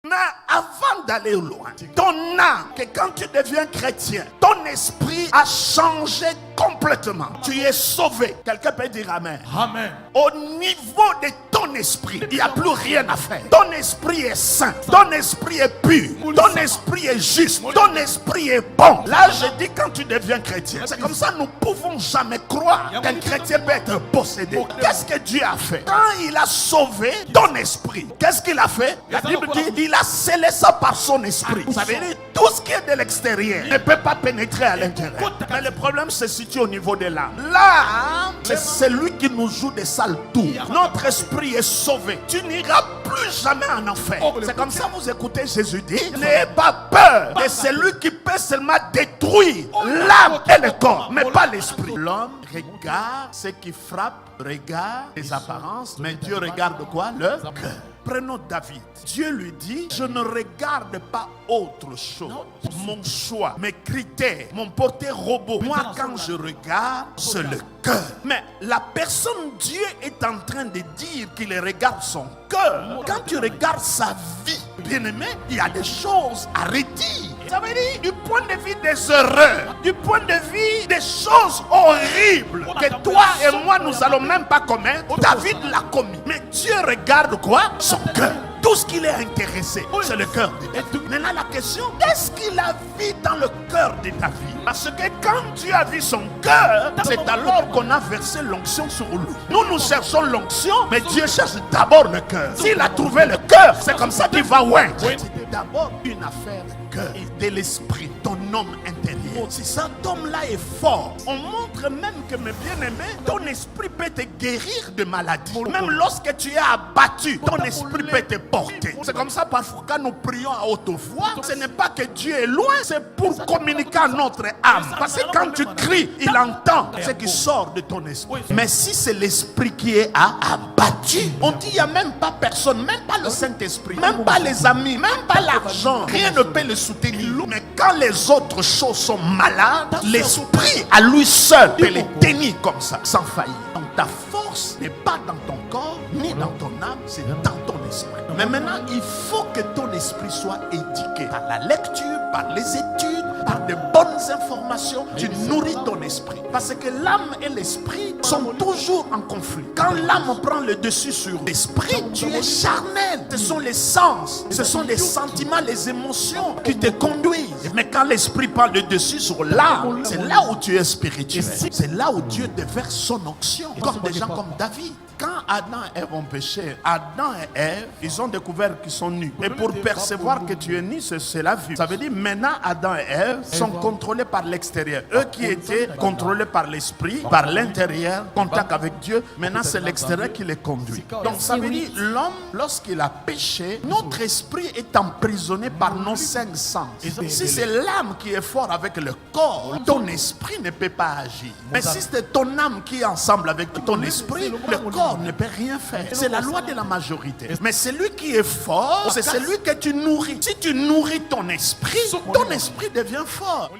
Mais avant d'aller loin, ton âme, que quand tu deviens chrétien, ton esprit a changé complètement. Tu es sauvé. Quelqu'un peut dire amen. Amen. Au niveau de ton esprit, il n'y a plus rien à faire. Ton esprit est saint. Ton esprit est pur. Ton esprit est juste. Ton esprit est bon. Là, je dis quand tu deviens chrétien. C'est comme ça, nous ne pouvons jamais croire qu'un chrétien peut être possédé. Qu'est-ce que Dieu a fait? Quand il a sauvé ton esprit, qu'est-ce qu'il a fait? La Bible dit, il a scellé ça par son esprit. Ça veut dire, tout ce qui est de l'extérieur ne peut pas pénétrer à l'intérieur. Mais le problème se situe au niveau de l'âme. L'âme, c'est celui qui nous joue des sales tours. Notre esprit est sauvé. Tu n'iras plus jamais en enfer. C'est comme ça vous écoutez Jésus dire, n'ayez pas peur de celui qui peut seulement détruire l'âme et le corps, mais pas l'esprit. L'homme regarde ce qui frappe, regarde les apparences, mais Dieu regarde quoi? Le cœur. Prenons David. Dieu lui dit, je ne regarde pas autre chose. Mon choix, mes critères, mon porté robot. Moi, quand je regarde, c'est le cœur. Mais la personne Dieu est en train de dire qu'il regarde son cœur. Quand tu regardes sa vie, bien-aimé, il y a des choses à redire. Ça veut dire, du point de vue des erreurs, du point de vue des choses horribles que toi et moi nous allons même pas commettre, David l'a commis. Mais Dieu regarde quoi? Son cœur. Tout ce qu'il est intéressé, c'est le cœur de David. Maintenant la question, qu'est-ce qu'il a vu dans le cœur de David? Parce que quand Dieu a vu son cœur, c'est alors qu'on a versé l'onction sur lui. Nous cherchons l'onction, mais Dieu cherche d'abord le cœur. S'il a trouvé le cœur, c'est comme ça qu'il va loin. C'est d'abord une affaire de cœur et de l'esprit, ton homme intérieur. Si cet homme-là est fort, on montre même que, mes bien-aimés, ton esprit peut te guérir de maladies. Même lorsque tu es abattu, ton esprit peut te porter. C'est comme ça parfois quand nous prions à haute voix, ce n'est pas que Dieu est loin, c'est pour communiquer à notre âme. Parce que quand tu cries, il entend ce qui sort de ton esprit. Mais si c'est l'esprit qui est abattu, on dit il n'y a même pas personne, même pas le Saint-Esprit, même pas les amis, même pas l'argent, rien ne peut le soutenir. Mais quand les autres choses sont malades, l'esprit à lui seul peut les tenir comme ça, sans faillir. Donc ta force n'est pas dans ton corps, ni dans ton âme, c'est dans ton esprit. Mais maintenant, il faut que ton esprit soit éduqué par la lecture, par les études, par de bonnes informations. Tu nourris ton esprit. Parce que l'âme et l'esprit sont toujours en conflit. Quand l'âme prend le dessus sur l'esprit, tu es charnel. Ce sont les sens, ce sont les sentiments, les émotions qui te conduisent. Mais quand l'esprit prend le dessus sur l'âme, c'est là où tu es spirituel. C'est là où Dieu déverse son onction. Comme des gens comme David. Quand Adam et Ève ont péché, Adam et Ève, ils ont découvert qu'ils sont nus. Et pour percevoir que tu es nu, c'est la vue. Ça veut dire maintenant Adam et Ève sont contrôlés par l'extérieur. Eux qui étaient contrôlés par l'esprit, par l'intérieur, contact avec Dieu, maintenant c'est l'extérieur qui les conduit. Donc ça veut dire l'homme, lorsqu'il a péché, notre esprit est emprisonné par nos 5 sens. Si c'est l'âme qui est fort avec le corps, ton esprit ne peut pas agir. Mais si c'est ton âme qui est ensemble avec ton esprit, le corps ne peut rien faire. C'est la loi de la majorité. Mais celui qui est fort, c'est celui que tu nourris. Si tu nourris ton esprit devient fort.